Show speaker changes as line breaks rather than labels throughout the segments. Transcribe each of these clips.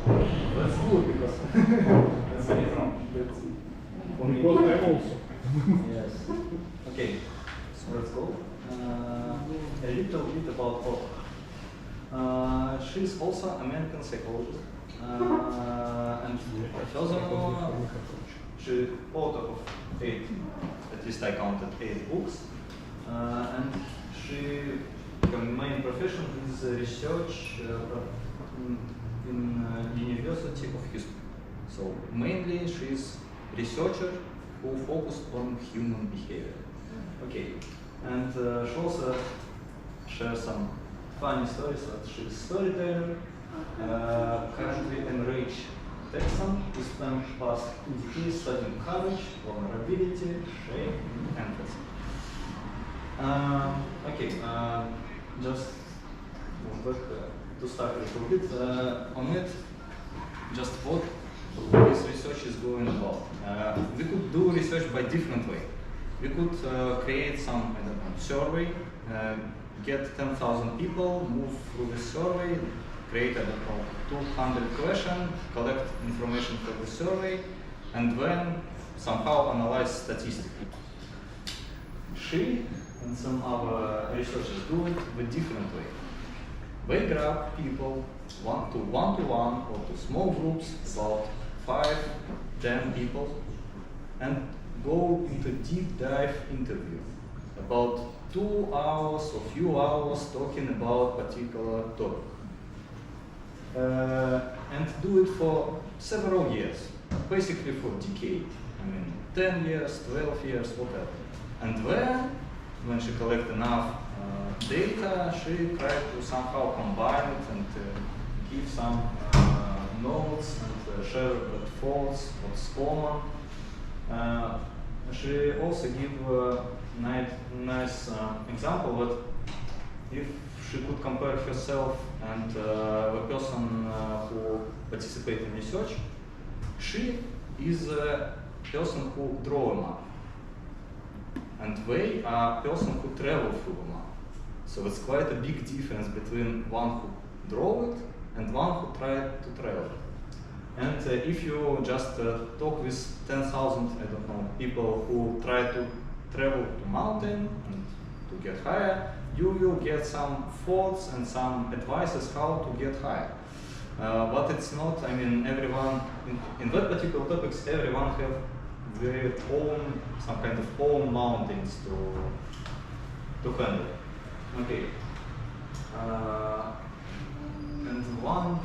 That's good because that's the reason.
Because I also.
Yes. Okay, so let's go. A little bit about Oleg. She's also American psychologist. And furthermore, she author of 8, at least I counted 8 books. And her main profession is research in University of Houston. So mainly she's researcher who focused on human behavior. Okay, and she also shares some funny stories that she's a storyteller, currently enraged Texan, who spent past 2 decades studying courage, vulnerability, shame, and empathy. Okay, just back to start a little bit on it. Just what this research is going about. We could do research by different way. We could create some, I don't know, survey, get 10,000 people, move through the survey, create, I don't know, 200 questions, collect information from the survey, and then somehow analyze statistically. She and some other researchers do it with different way. They grab people one-to-one or to small groups, about 5, 10 people, and go into deep dive interview about 2 hours or few hours talking about particular topic. And do it for several years, basically for decade. I mean, 10 years, 12 years, whatever. And then, when she collects enough data, she tries to somehow combine it and give some notes and share the thoughts, what's common. She also gives a nice example that if she could compare herself and the person who participates in research, she is a person who draw a map, and they are a person who travel through a map. So it's quite a big difference between one who draw it and one who tried to travel. And if you just talk with 10,000, I don't know, people who try to travel to mountain and to get higher, you will get some thoughts and some advices how to get higher. But it's not, I mean, everyone, in that particular topics, everyone have their own, some kind of own mountains to handle. Okay. And one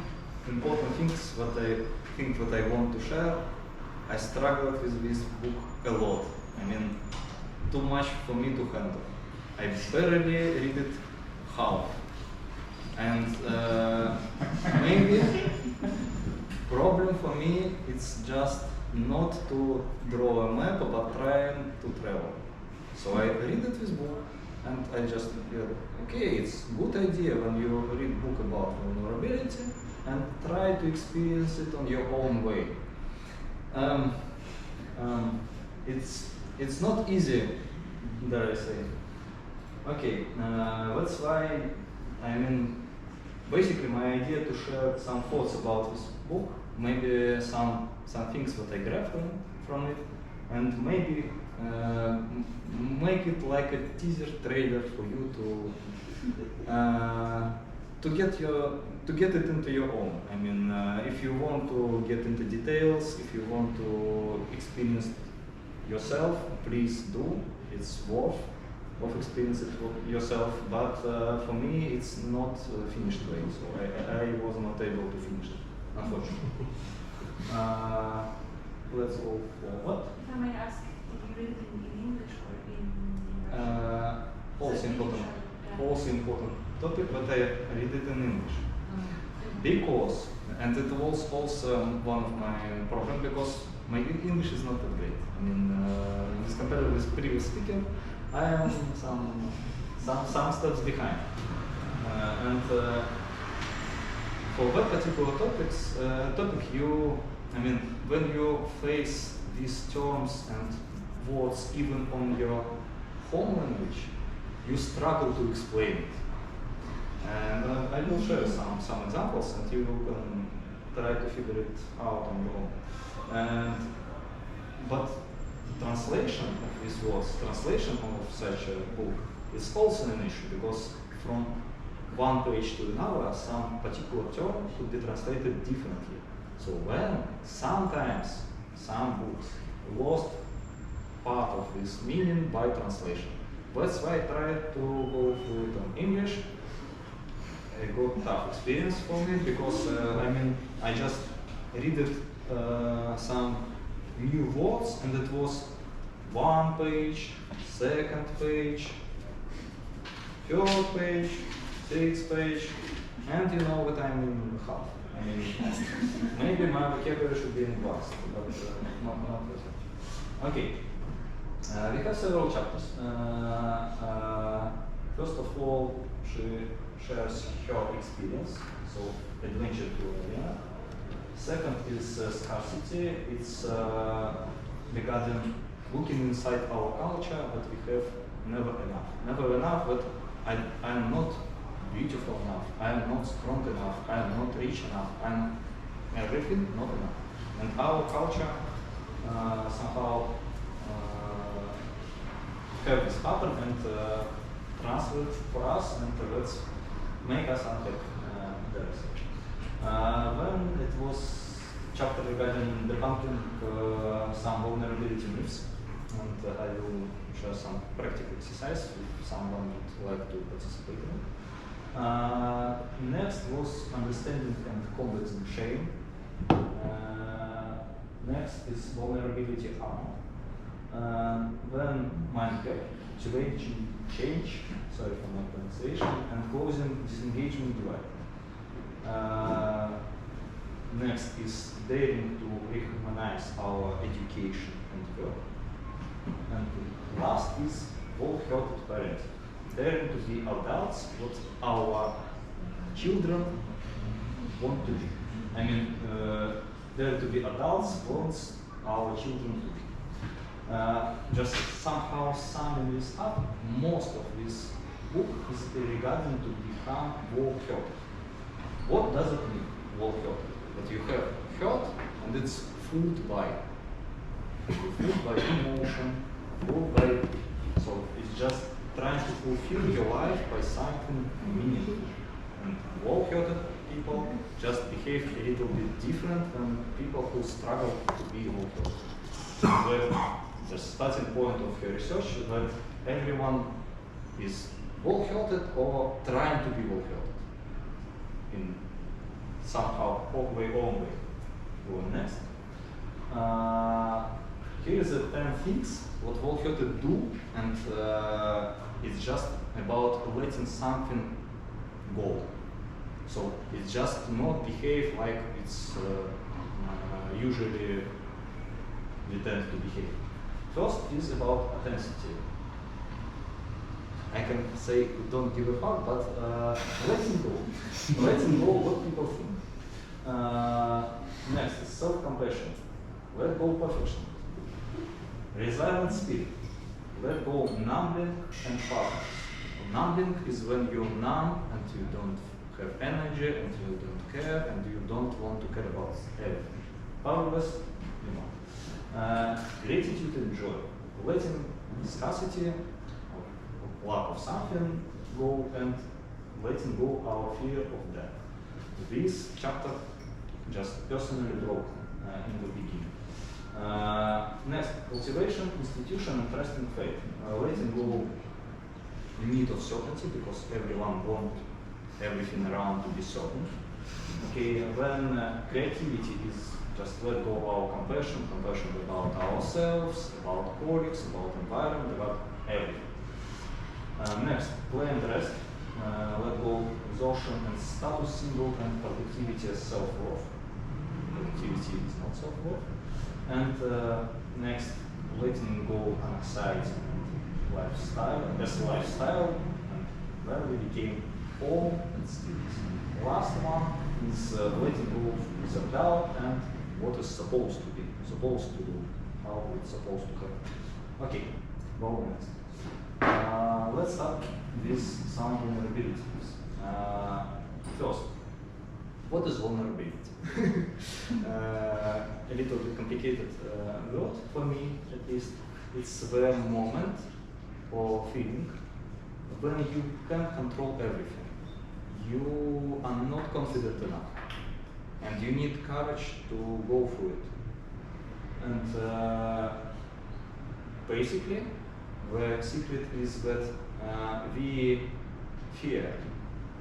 important things what I think what I want to share, I struggled with this book a lot. I mean, too much for me to handle. I barely read it half. And maybe problem for me it's just not to draw a map but trying to travel. So I read it this book and I just feel, okay, it's good idea when you read book about vulnerability and try to experience it on your own way. It's not easy, dare I say. Okay, that's why, I mean, basically my idea to share some thoughts about this book, maybe some things that I grabbed from it, and maybe make it like a teaser trailer for you to get it into your own. I mean, if you want to get into details, if you want to experience yourself, please do. It's worth of experience it yourself. But for me, it's not finished way. So I was not able to finish it, unfortunately. Let's go forward.
If I may ask, did you read it in English or in
Also important topic, but I read it in English. Because, and it was also one of my problems, because my English is not that great. I mean, as compared with previous speaker, I am some steps behind. And for that particular topic, I mean, when you face these terms and words even on your home language, you struggle to explain it. And I will share some examples, and you can try to figure it out on your own. But translation of these words, translation of such a book is also an issue, because from one page to another, some particular term could be translated differently. So when sometimes some books lost part of this meaning by translation. That's why I tried to go through it in English. It got tough experience for me, because I just read it some new words, and it was one page, second page, third page, sixth page, and you know what I'm in half. I mean, maybe my vocabulary should be enhanced, but not that. Okay, we have several chapters. First of all, she shares her experience, so adventure to arena. Second is scarcity. It's regarding looking inside our culture, but we have never enough. Never enough, but I'm not beautiful enough, I'm not strong enough, I'm not rich enough, I'm everything not enough. And our culture somehow have this pattern and translate for us, and let's make us unhappy. Then it was chapter regarding debunking some vulnerability myths, and I will share some practical exercise if someone would like to participate in it. Next was understanding and combating shame. Next is vulnerability armor. Then mind gap, activating change, sorry for my pronunciation, and closing disengagement divide. Next is daring to recognize our education and work. And last is whole-hearted parenting. Daring to be adults what our children want to be. I mean, dare to be adults wants our children to be. Just somehow summing this up, most of this book is regarding to become whole-hearted. What does it mean, whole-hearted? That you have heart and it's fooled by emotion, fooled by, so it's just trying to fulfill your life by something meaningful. And whole-hearted people just behave a little bit different than people who struggle to be whole-hearted. The starting point of your research is that everyone is whole-hearted or trying to be whole-hearted in somehow own way. Go next. Here is the 10 things what whole-hearted do, and it's just about letting something go. So it's just not behave like it's usually we tend to behave. First is about authenticity. I can say don't give a fuck, but letting go. Letting go what people think. Next is self-compassion. Let go perfection. Resilient spirit. Let go numbing and power. Numbing is when you're numb and you don't have energy and you don't care and you don't want to care about everything. Powerless, you know. Gratitude and joy. Letting scarcity or lack of something go and letting go our fear of death. This chapter just personally broke in the beginning. Next, cultivation, institution, and trust in faith. Letting go need of certainty, because everyone wants everything around to be certain. Okay, then creativity is just let go of our compassion about ourselves, about colleagues, about environment, about everything. Next, play and rest. Let go exhaustion and status symbol, and productivity as self-worth. Productivity is not self-worth. And next, letting go anxiety and lifestyle as lifestyle, and then we became home and stillness. Last one is letting go of self-doubt and what is supposed to be, supposed to do, how it's supposed to happen. Okay, go next. Let's start with some vulnerabilities. First, What is vulnerability? A little bit complicated word for me, at least. It's the moment or feeling when you can control everything. You are not confident enough, and you need courage to go through it. And basically, the secret is that we fear,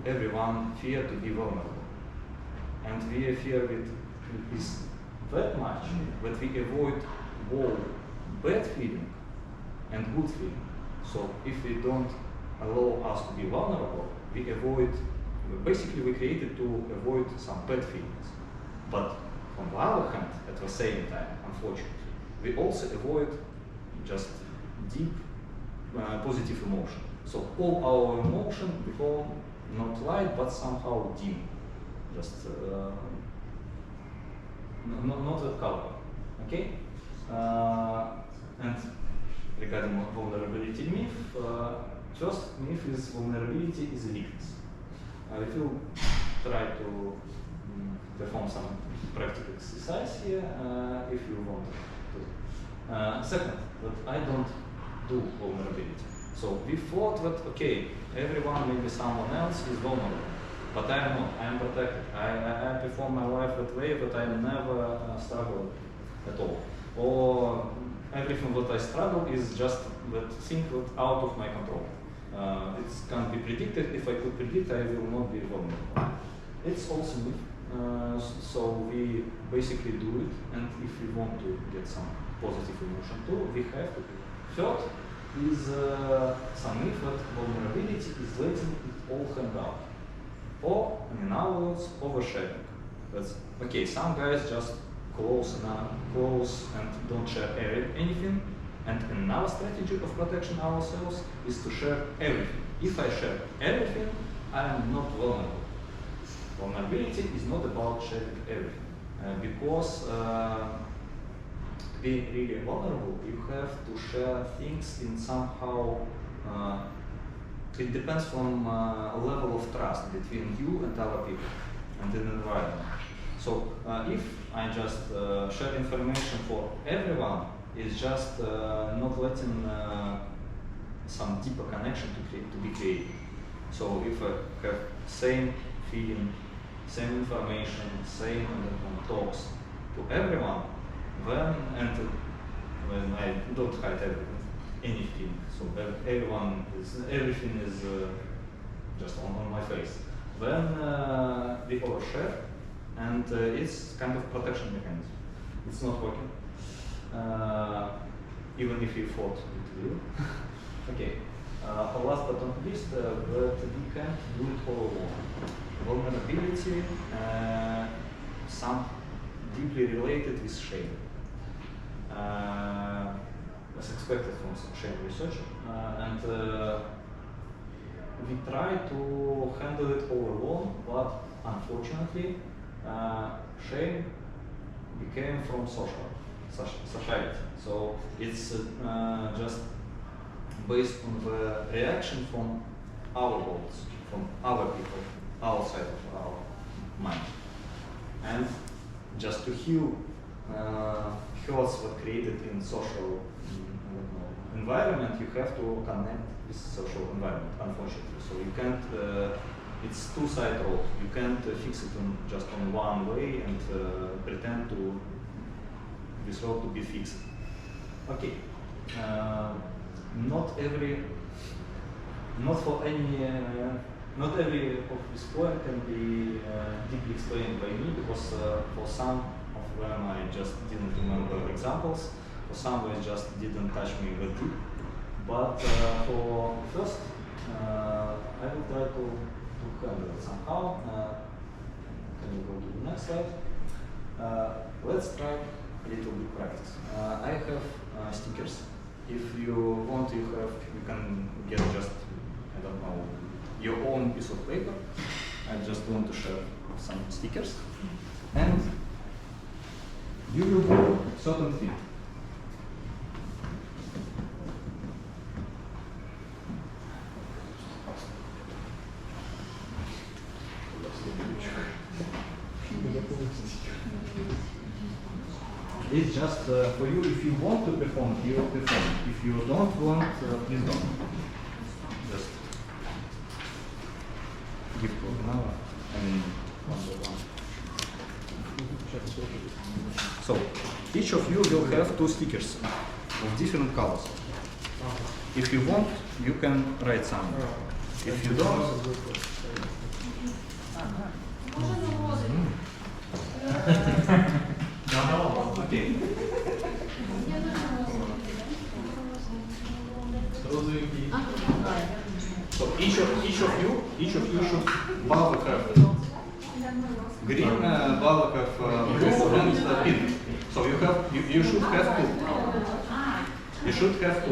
everyone fear to be vulnerable. And we fear it is that much that we avoid both bad feeling and good feeling. So if we don't allow us to be vulnerable, we avoid, basically we created to avoid some bad feelings. But on the other hand, at the same time, unfortunately, we also avoid just deep positive emotion. So all our emotion become not light but somehow dim. Just not that color. Okay? And regarding vulnerability myth, first myth is vulnerability is weakness. If you try to perform some practical exercise here, if you want to. Second, that I don't do vulnerability. So we thought that, okay, everyone, maybe someone else is vulnerable, but I am not, I am protected. I perform my life that way, but I never struggle at all. Or everything that I struggle is just that thing that out of my control. It can't be predicted. If I could predict, I will not be vulnerable. It's also myth. So we basically do it, and if we want to get some positive emotion too, we have to do it. Third is some myth that vulnerability is letting it all hang out. Or, in other words, oversharing. That's okay, some guys just close and don't share anything. And another strategy of protection ourselves is to share everything. If I share everything, I am not vulnerable. Vulnerability is not about sharing everything. Because to be really vulnerable, you have to share things in somehow, it depends from a level of trust between you and other people and the environment. So if I just share information for everyone, it's just not letting some deeper connection to be created. So if I have same feeling, same information, same talks to everyone, then when I don't hide anything, so everything is just on my face, then we overshare, and it's kind of protection mechanism. It's not working, even if you thought it will. Okay. Last but not least, that we can't do it all alone. Vulnerability, some deeply related with shame. As expected from some shame research, and we try to handle it all alone, but unfortunately, shame became from society. So it's just based on the reaction from our worlds, from other people, outside of our mind. And just to heal hurts that created in social environment, you have to connect with social environment, unfortunately. So you can't, it's two-side road. You can't fix it just on one way and pretend to this road to be fixed. Okay. Not every of this point can be deeply explained by me, because for some of them I just didn't remember examples, for some they just didn't touch me that deep. But for first, I will try to handle it somehow. Can you go to the next slide? Let's try a little bit practice. I have stickers. If you want, you can get just, I don't know, your own piece of paper. I just want to share some stickers, and you will do certain thing. It's just for you. If you want to perform, you perform. If you don't want, please don't. Just give to another. I mean, one by one. So each of you will have 2 stickers of different colors. If you want, you can write some. If you don't, okay. So each of you should bother have green, bother have blue, and pink. So you should have 2. You should have 2.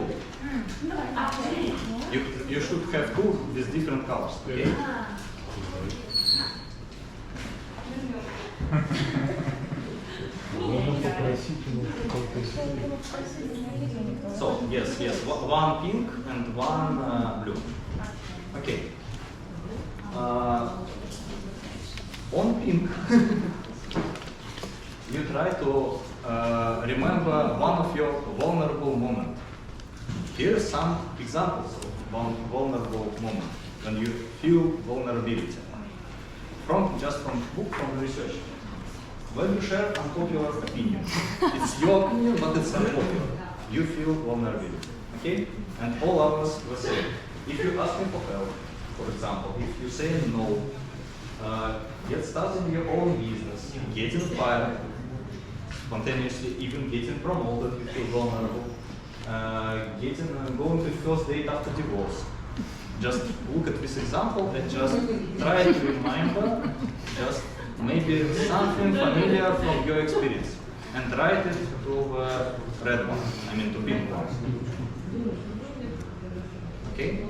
You should have 2 with different colors. Okay. So yes, one pink and one blue. Okay. On pink, you try to remember one of your vulnerable moments. Here are some examples of vulnerable moments when you feel vulnerability. From book, from research. When you share unpopular opinion, it's your opinion, but it's unpopular. You feel vulnerability, okay? And all others will say, if you ask me for help, for example, if you say no, get started your own business, getting fired, spontaneously, even getting promoted, you feel vulnerable, going to first date after divorce. Just look at this example and just try to remember just maybe something familiar from your experience and write it to the red one, to pink one. Okay?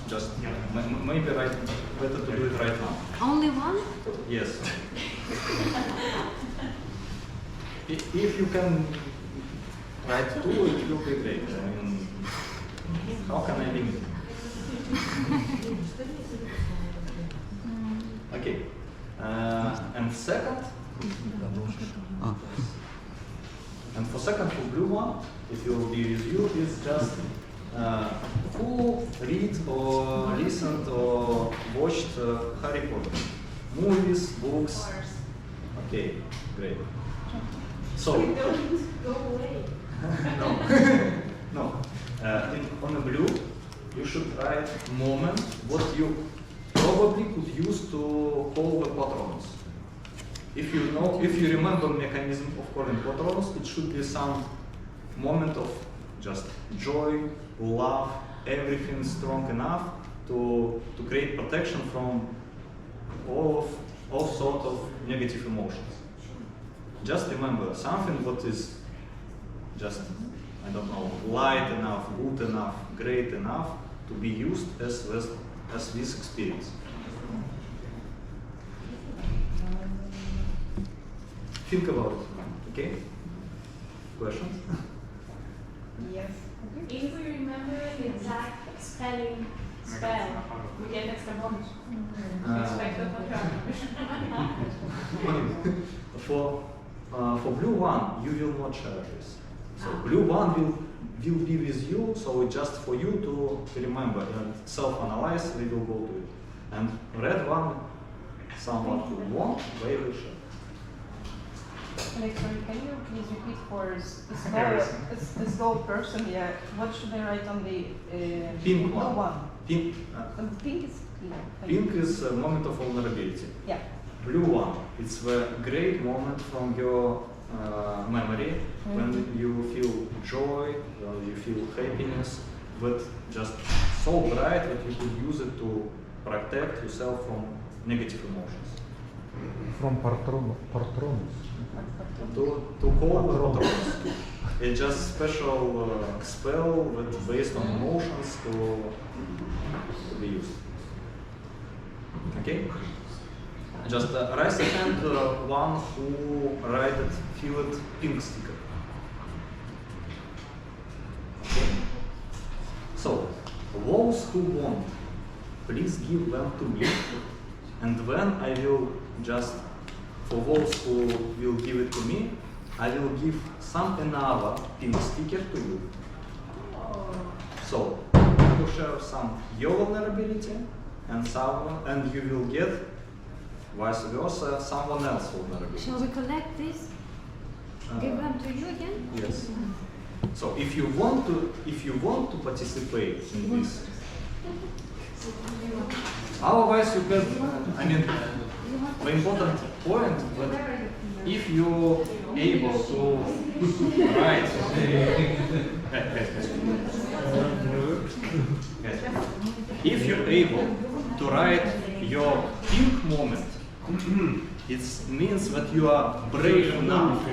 Just maybe better to do it right now.
Only one?
Yes. If you can write 2, it will be great. How can I limit it? Okay. And second, for second, for blue one, it will be with you, is just who read or listened or watched Harry Potter? Movies, books? Okay, great. So,
We don't go away.
no. On the blue, you should write moment what you probably could use to call the patrons. If you remember mechanism of calling patrons, it should be some moment of just joy, love, everything strong enough to create protection from all sort of negative emotions. Just remember something what is just, I don't know, light enough, good enough, great enough to be used as this experience. Think about it, okay? Questions?
Yes. If we remember the exact spell, we get extra bonus. Respect the
For blue one, you will not share this. So blue one will be with you, so it's just for you to remember and self-analyze, we will go to it. And red one, someone who won't, they will share.
Alex, sorry, can you please repeat for a slow person? Yeah, what should I write on the
pink one?
Pink is clear.
Pink is a moment of vulnerability.
Yeah.
Blue one, it's the great moment from your memory when you feel joy, you feel happiness, but just so bright that you could use it to protect yourself from negative emotions.
From patronus.
To call the patrons. It's just special spell that's based on emotions to be used. Okay? Just raise a hand one who feel it pink sticker. Okay. So, those who want, please give them to me, and then I will just, for those who will give it to me, I will give some another pink sticker to you. So you will share some your vulnerability and you will get vice versa someone else's vulnerability.
Shall we collect this? Give them to you again?
Yes. So if you want to participate in this, otherwise you can. The important point that if you're able to write, if you're able to write your pink moment, it means that you are brave enough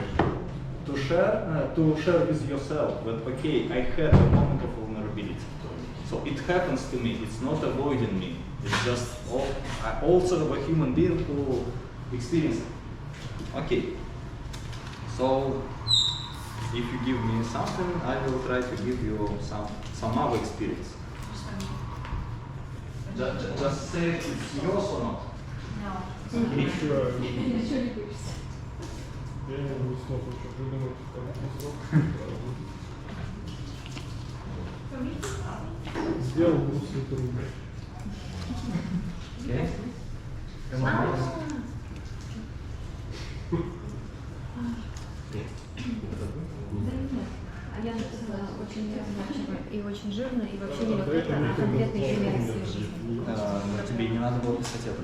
to share with yourself that okay, I had a moment of vulnerability. So it happens to me. It's not avoiding me. It's just I also a human being who experiences it. Okay. So if you give me something, I will try to give you some other experience. Just say it's yours or not.
No.
Okay.
Я не могу снова еще придумать, как это сделал бы супер.
Okay.
А я написала очень неразборчиво и очень жирно, и вообще не вот это, а конкретный пример из своей жизни.
Но тебе не надо было писать это,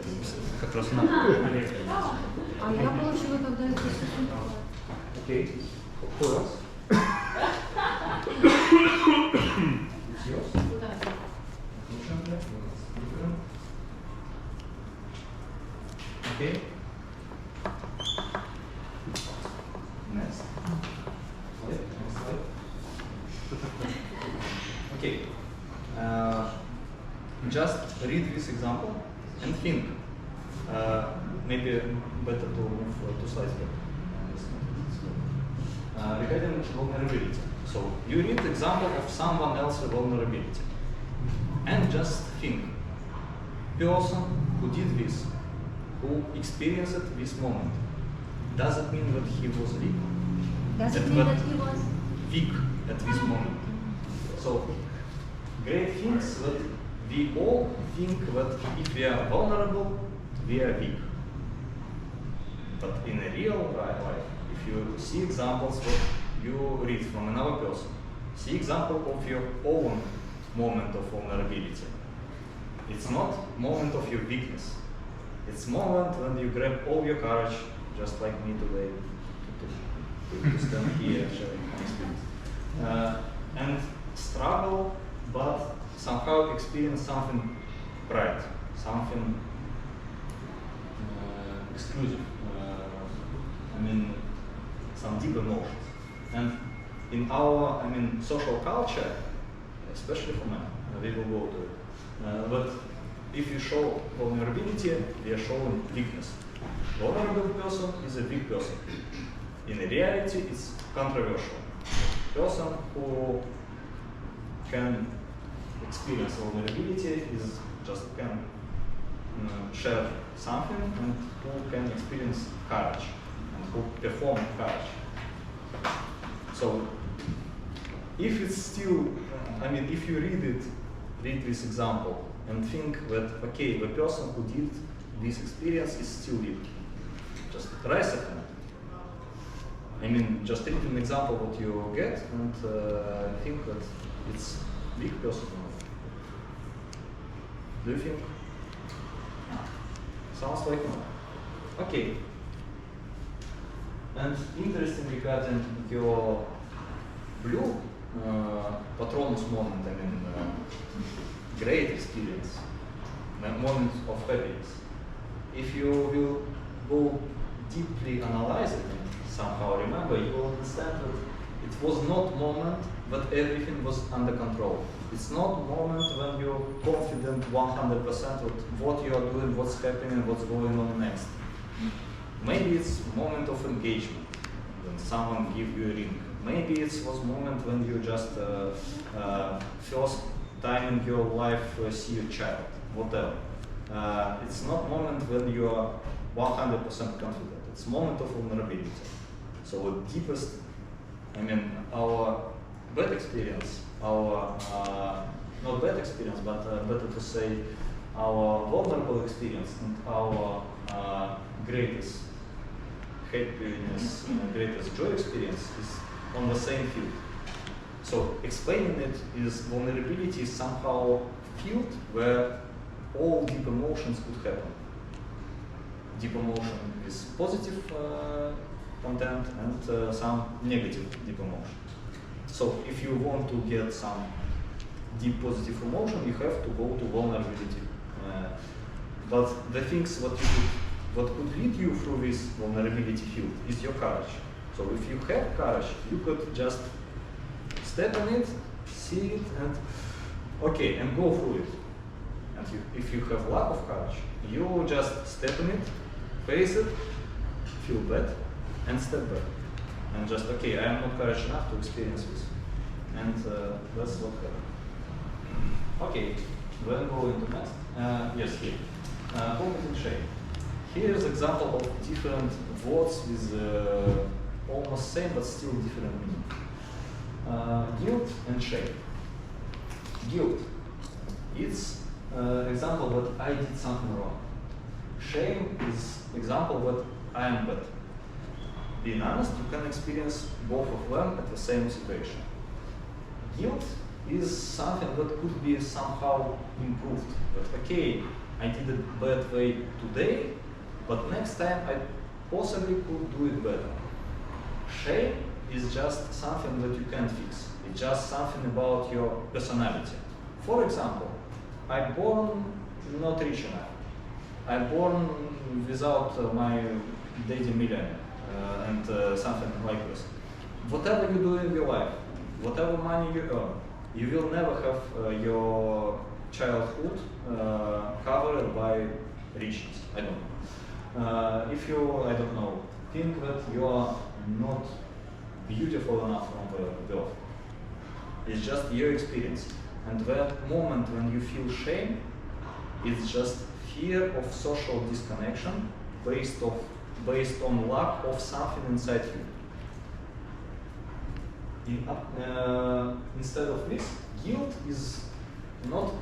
как раз надо.
А я получила тогда это.
Окей. Who else? It's yours? Okay. Next. Next slide. Okay. Just read this example and think. Maybe better to move 2 slides back. Regarding vulnerability. So you read example of someone else's vulnerability and just think. Person who did this, who experienced this moment, does it mean that he was weak?
Does it mean that he was
weak at this moment? So great things that we all think that if we are vulnerable, we are weak. But in a real life, if you see examples what you read from another person, see example of your own moment of vulnerability. It's not moment of your weakness. It's moment when you grab all your courage, just like me today, to stand here sharing my experience. And struggle, but somehow experience something bright, something exclusive. Some deep emotions. And in our, social culture, especially for men, we will go to it. But if you show vulnerability, we are showing weakness. Vulnerable person is a weak person. In reality, it's controversial. Person who can experience vulnerability is just can share something and who can experience courage and who perform courage. So if it's still, if you read this example and think that, okay, the person who did this experience is still weak, just raise a hand. Just read an example what you get and think that it's weak person. Do you think? Sounds like no. Okay. And interesting regarding your blue Patronus moment, great experience, moment of happiness. If you will go deeply analyze it and somehow remember, you will understand that it was not moment that everything was under control. It's not moment when you're confident 100% with what you are doing, what's happening, what's going on next. Maybe it's moment of engagement, when someone give you a ring. Maybe it was moment when you just first time in your life see a child, whatever. It's not moment when you are 100% confident. It's moment of vulnerability. So the deepest, I mean, our bad experience, our, not bad experience, but better to say, our vulnerable experience and our greatest happiness, greatest joy experience is on the same field. So explaining it is vulnerability is somehow field where all deep emotions could happen. Deep emotion is positive content and some negative deep emotion. So if you want to get some deep positive emotion, you have to go to vulnerability. But the things what could lead you through this vulnerability field is your courage. So if you have courage, you could just step on it, see it, and okay, and go through it. And if you have lack of courage, you just step on it, face it, feel bad, and step back. And just, okay, I am not courage enough to experience this. And that's what happened. Okay, then go into next. Yes, here. Focus and shame. Here is example of different words with almost same but still different meaning. Guilt and shame. Guilt. It's example that I did something wrong. Shame is example that I am bad. Being honest, you can experience both of them at the same situation. Guilt is something that could be somehow improved. But okay, I did it bad way today, but next time I possibly could do it better. Shame is just something that you can't fix. It's just something about your personality. For example, I'm born not rich enough. I'm born without my daddy millionaire and something like this. Whatever you do in your life, whatever money you earn, you will never have your childhood covered by richness. I don't know. If you, I don't know, think that you are not beautiful enough from the birth, it's just your experience. And that moment when you feel shame, it's just fear of social disconnection based on lack of something inside you. Instead of this, guilt is not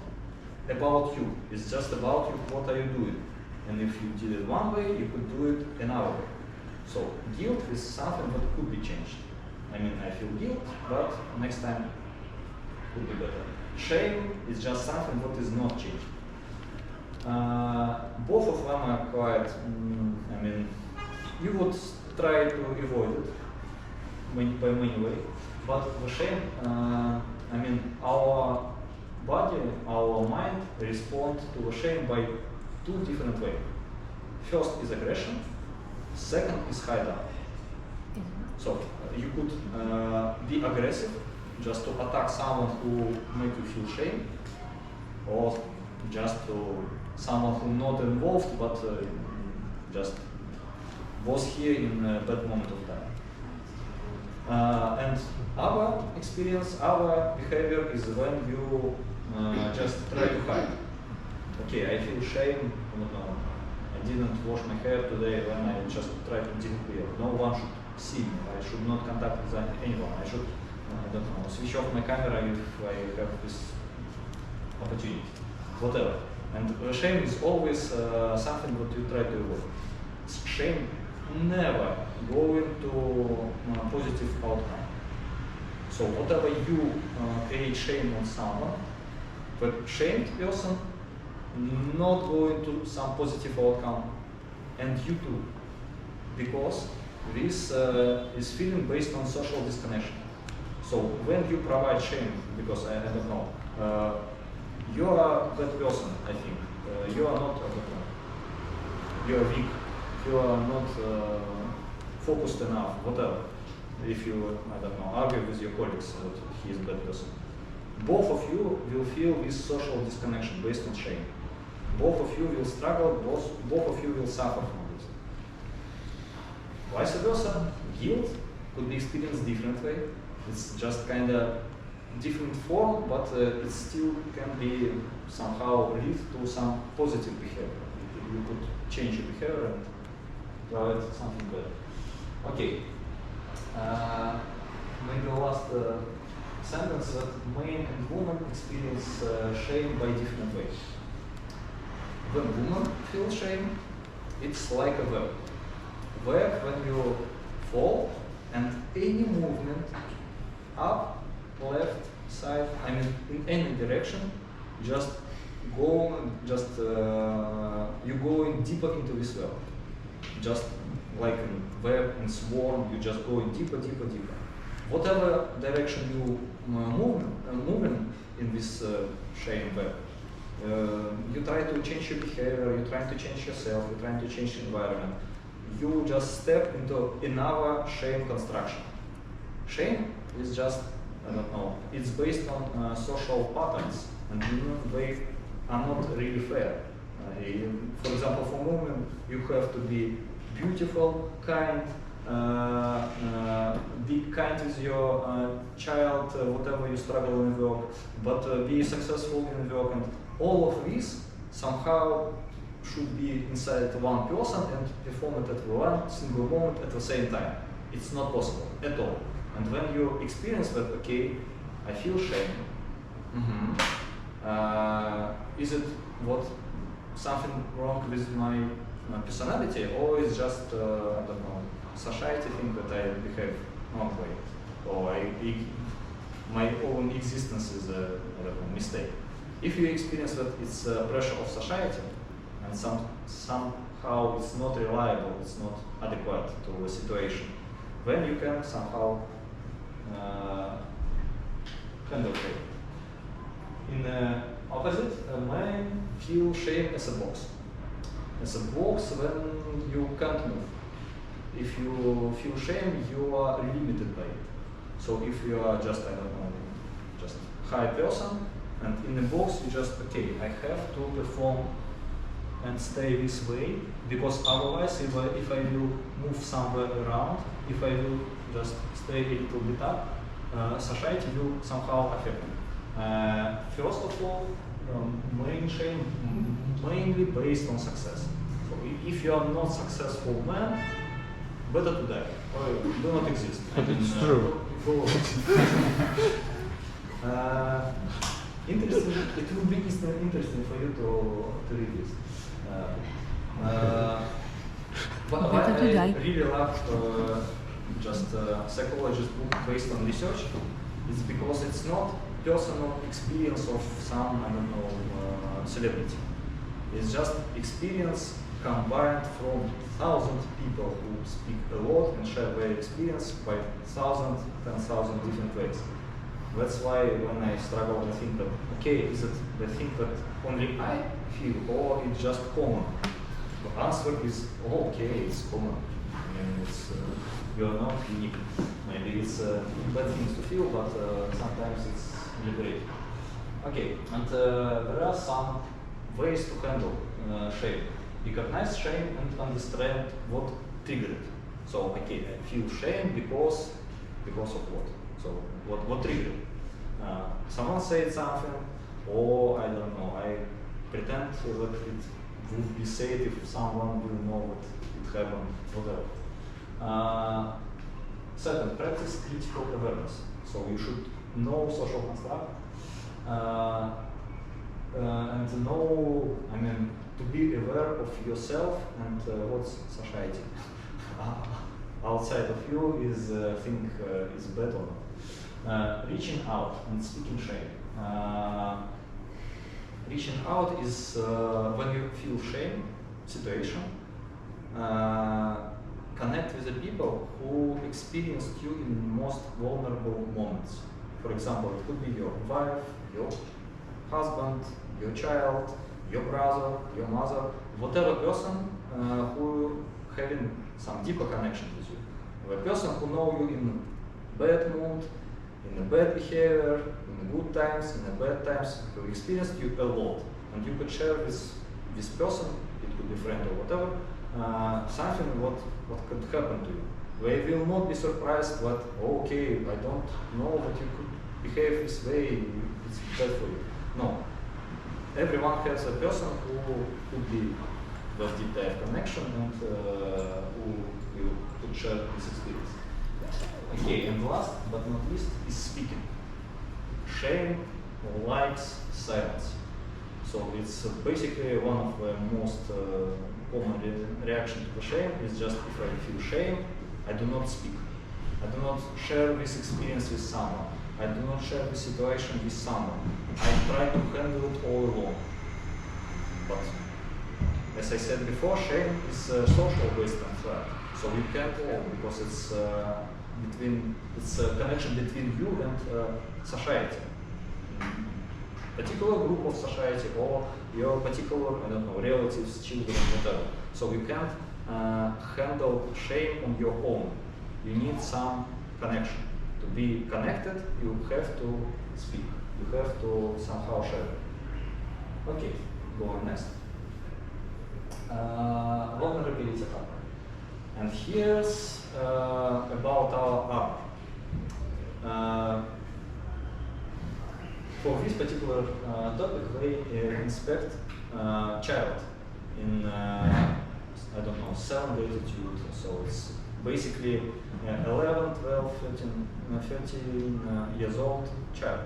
about you. It's just about you. What are you doing? And if you did it one way, you could do it another way. So guilt is something that could be changed. I mean, I feel guilt, but next time could be better. Shame is just something that is not changed. Both of them are quite, I mean, you would try to avoid it by many ways, but the shame, I mean, our body, our mind respond to the shame by two different ways. First is aggression, second is hide out. So you could be aggressive just to attack someone who make you feel shame, or just to someone who not involved but just was here in a bad moment of time. And our experience, our behavior is when you just try to hide. Okay, I feel shame, I don't know, I didn't wash my hair today, when I just try to disappear. No one should see me, I should not contact with anyone, I should, I don't know, switch off my camera if I have this opportunity, whatever. And shame is always something that you try to avoid. Shame never going to positive outcome. So whatever you create shame on someone, but shamed person not going to some positive outcome, and you too, because this is feeling based on social disconnection. So when you provide shame, because I don't know, you are that person, I think. You are not, you are weak. You are not focused enough, whatever. If you, I don't know, argue with your colleagues that he is a bad person. Both of you will feel this social disconnection based on shame. Both of you will struggle, both of you will suffer from this. Vice versa, guilt could be experienced different way. It's just kind of different form, but it still can be somehow lead to some positive behavior. You could change your behavior and provide something better. Okay, Maybe last sentence that men and women experience shame by different ways. When women feel shame, it's like a web. Web when you fall and any movement, up, left, side, I mean in any direction, just go, you go in deeper into this web. Just like in web and swarm, you just go in deeper, deeper, deeper. Whatever direction you moving in this shame web, you try to change your behavior, you try to change yourself, you try to change the environment. You just step into another shame construction. Shame is just, I don't know, it's based on social patterns, and they are not really fair. For example, for women, you have to be beautiful, kind, be kind with your child, whatever you struggle in work, but be successful in work, and all of this somehow should be inside one person and perform it at one single moment at the same time. It's not possible at all. And when you experience that, okay, I feel shame. Is it something wrong with my personality, or is just I don't know, society think that I behave wrong way, or my own existence is a I don't know, mistake. If you experience that it's pressure of society, and somehow it's not reliable, it's not adequate to the situation, then you can somehow handle it. In the opposite, men feel shame as a box. As a box when you can't move. If you feel shame, you are limited by it. So if you are just, I don't know, just high person, and in the box you just, okay, I have to perform and stay this way, because otherwise if I will move somewhere around, if I will just stay a little bit up, society will somehow affect me. First of all, main shame mainly based on success. So if you are not successful man, better to die, or do not exist.
But it's true.
Interesting. It would be interesting for you to read this. But I really love just psychologist book based on research. It's because it's not personal experience of some, I don't know, celebrity. It's just experience combined from 1,000 people who speak a lot and share their experience by 1,000, 10,000 different ways. That's why when I struggle, I think that, okay, is it the thing that only I feel, or it's just common? The answer is, oh, okay, it's common. I mean, it's, you're not unique. Maybe it's bad things to feel, but sometimes it's liberating. Okay, and there are some ways to handle shame. Recognize shame and understand what triggered it. So, okay, I feel shame because of what? So, what triggered it? Someone said something, or I don't know, I pretend that it would be safe if someone will know what it happened, whatever. Second, practice critical awareness. So you should know social construct and to know, I mean, to be aware of yourself and what's society outside of you is think is better. Reaching out and speaking shame. Reaching out is when you feel shame situation. Connect with the people who experienced you in most vulnerable moments. For example, it could be your wife, your husband, your child, your brother, your mother, whatever person who having some deeper connection with you. The person who know you in bad mood, in a bad behavior, in good times, in the bad times, who experienced you a lot. And you could share with this person, it could be friend or whatever, something what could happen to you. They will not be surprised that, oh, okay, I don't know that you could behave this way, it's bad for you. No. Everyone has a person who could be that deep dive connection and who could share this experience. last but not least is speaking. Shame, likes, silence. So it's basically one of the most common reaction to the shame is just if I feel shame, I do not speak. I do not share this experience with someone. I do not share the situation with someone. I try to handle it all alone. But as I said before, shame is a social based threat. So you can't all because it's a connection between you and society. Particular group of society or your particular, I don't know, relatives, children, whatever. So you can't handle shame on your own. You need some connection. To be connected, you have to speak. You have to somehow share it. Okay, go on next. Vulnerability partner. And here's about our arm. For this particular topic, they inspect child in, I don't know, 7 latitude. So it's basically 11, 12, 13 years old child.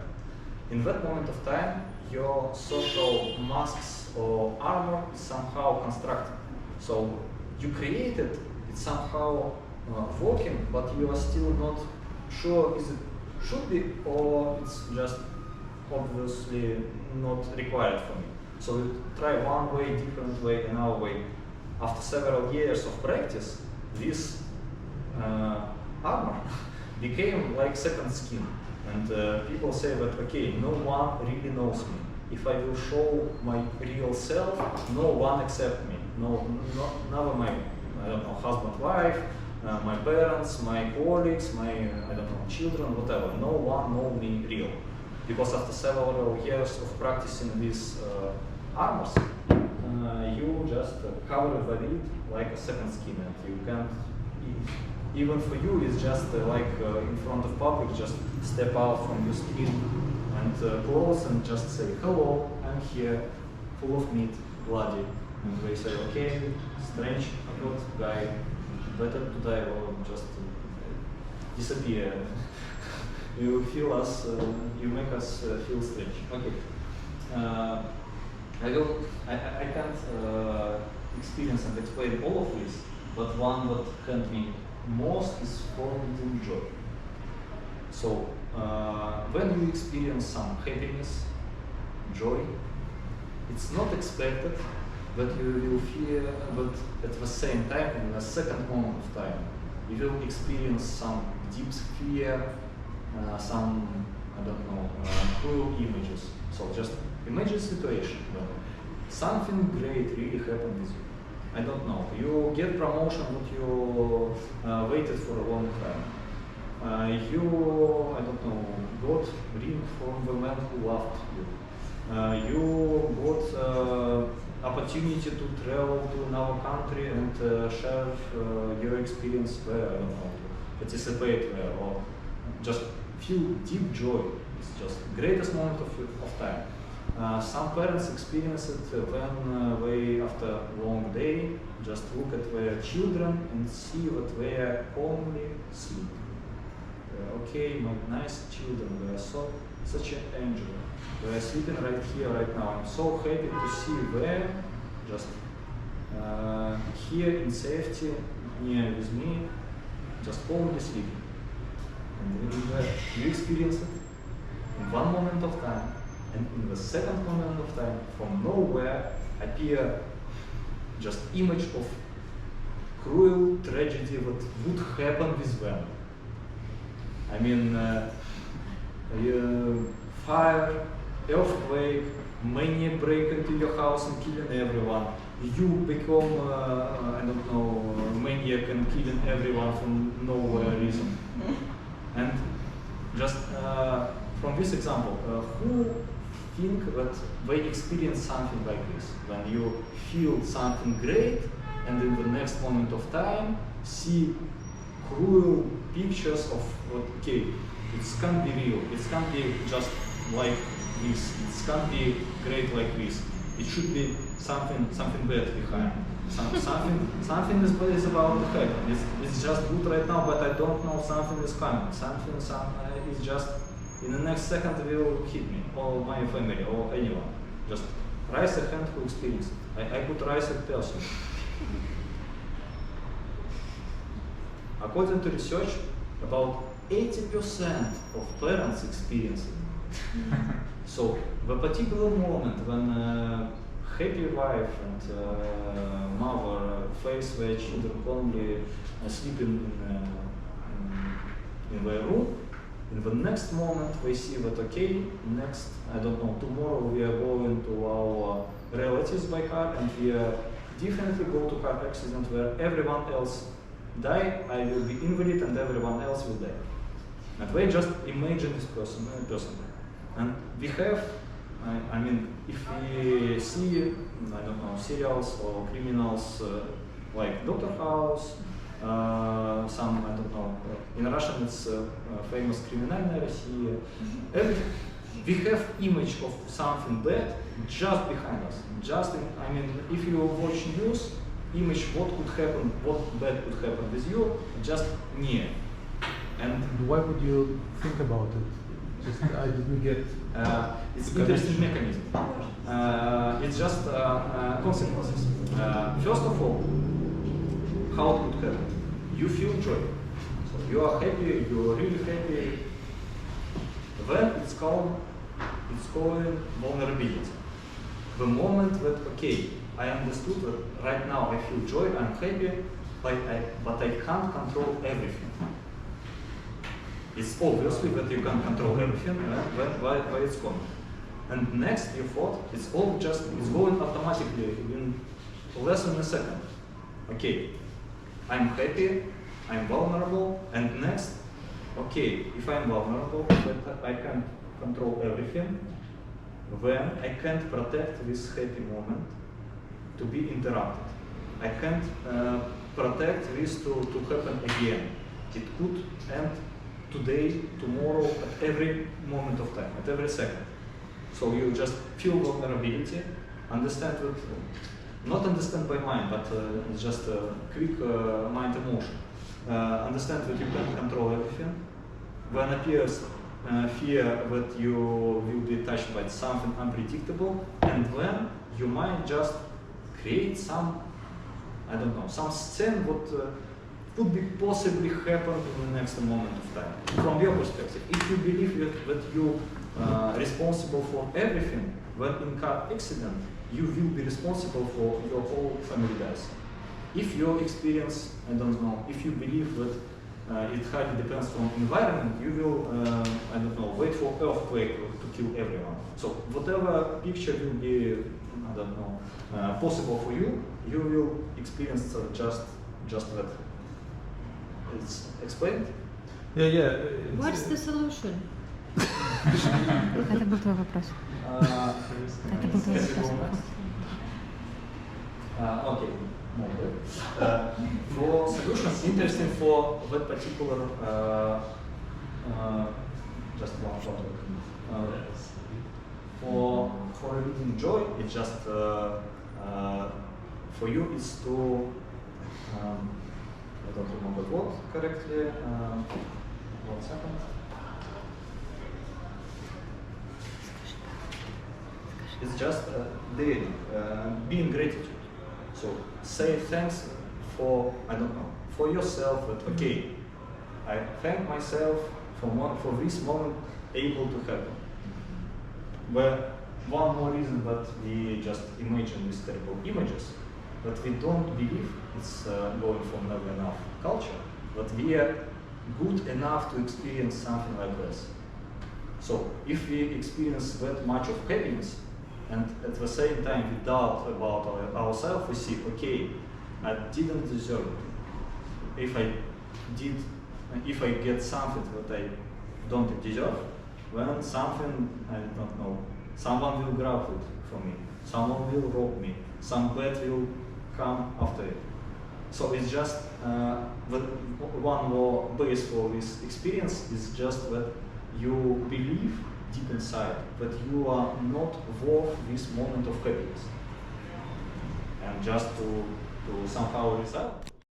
In that moment of time, your social masks or armor is somehow constructed. So you created it somehow working, but you are still not sure is it should be or it's just obviously not required for me. So you try one way, different way, another way. After several years of practice, this armor became like second skin. And people say that, okay, no one really knows me. If I will show my real self, no one accepts me. Never my, I don't know, husband, wife, my parents, my colleagues, my, I don't know, children, whatever. No one knows me real. Because after several years of practicing these armors, you just cover it like a second skin, and you can't, even for you, it's just like in front of public, just step out from your skin and close and just say, hello, I'm here, full of meat, bloody. And they say, okay, strange, good guy, better to die or just disappear. You feel us, you make us feel strange. Okay. I can't experience and explain all of this, but one that helped me most is finding joy. So when you experience some happiness, joy, it's not expected that you will feel that at the same time, in the second moment of time, you will experience some deep fear, some, I don't know, cruel images. So just imagine a situation when something great really happened with you. I don't know, you get promotion that you waited for a long time. You, I don't know, got ring from the man who loved you. You got opportunity to travel to another country and share your experience there, I don't know, to participate there, or just feel deep joy. It's just greatest moment of time. Some parents experience it when they, after a long day, just look at their children and see that they are calmly sleeping. Okay, my nice children, they are such an angel. They are sleeping right here, right now. I'm so happy to see them just here in safety, near with me, just calmly sleeping. And you experience it in one moment of time, and in the second moment of time, from nowhere appear just image of cruel tragedy that would happen with them. I mean, fire, earthquake, many break into your house and killing everyone. You become, I don't know, maniac and killing everyone from nowhere reason. And just from this example, who think that they experience something like this? When you feel something great and in the next moment of time see cruel pictures of what, okay, it can't be real, it can't be just like this, it can't be great like this, it should be something bad behind. Something is about to happen. It's just good right now, but I don't know something is coming. Something is just in the next second will hit me or my family or anyone. Just raise a hand who experienced it. I could raise a person. According to research, about 80% of parents experience it. So the particular moment when happy wife and mother face their children only sleeping in their room, in the next moment they see that okay, next, I don't know, tomorrow we are going to our relatives by car and we definitely go to car accident where everyone else die, I will be invalid and everyone else will die. And they just imagine this person. And we have, I mean, if we see, I don't know, serials or criminals like Dr. House, some, I don't know, in Russian it's famous Криминальная Россия. We have image of something bad just behind us. Just, I mean, if you watch news, image what could happen, what bad could happen with you, just near. And
why would you think about it? Just I didn't get.
It's interesting mechanism. It's just consequences. First of all, how it could happen? You feel joy. So you are happy, you are really happy. Then it's called vulnerability. The moment that, okay, I understood that right now I feel joy, I'm happy, but I can't control everything. It's obviously that you can't control everything, why it's coming. And next you thought, it's going automatically in less than a second. Okay, I'm happy, I'm vulnerable, and next, okay, if I'm vulnerable, but I can't control everything, then I can't protect this happy moment to be interrupted. I can't protect this to happen again. It could end today, tomorrow, at every moment of time, at every second. So you just feel vulnerability, understand that, not understand by mind, but just a quick mind emotion. Understand that you can't control everything. When appears fear that you will be touched by something unpredictable, and then you might just create some, I don't know, some scene what could be possibly happen in the next moment of time. From your perspective, if you believe that you are responsible for everything, when in car accident, you will be responsible for your whole family death. If your experience, I don't know, if you believe that it highly depends on environment, you will, I don't know, wait for earthquake to kill everyone. So whatever picture will be, I don't know, possible for you, you will experience just that. It's explained?
Yeah.
What's the solution? Это был твой вопрос. Это был твой вопрос.
Okay. For solutions interesting for that particular just one topic. For reading joy, it's just for you it's to I don't remember what correctly. 1 second. It's just daily, being gratitude. So say thanks for, I don't know, for yourself, that okay, I thank myself for this moment able to happen. But one more reason that we just imagine these terrible images, that we don't believe it's going from never enough culture, that we are good enough to experience something like this. So if we experience that much of happiness, and at the same time we doubt about ourselves, we see, okay, I didn't deserve it. If I get something that I don't deserve, then something, I don't know, someone will grab it from me, someone will rob me, some bad will come after it. So it's just one more base for this experience is just that you believe deep inside that you are not worth this moment of happiness. And just to to somehow resolve.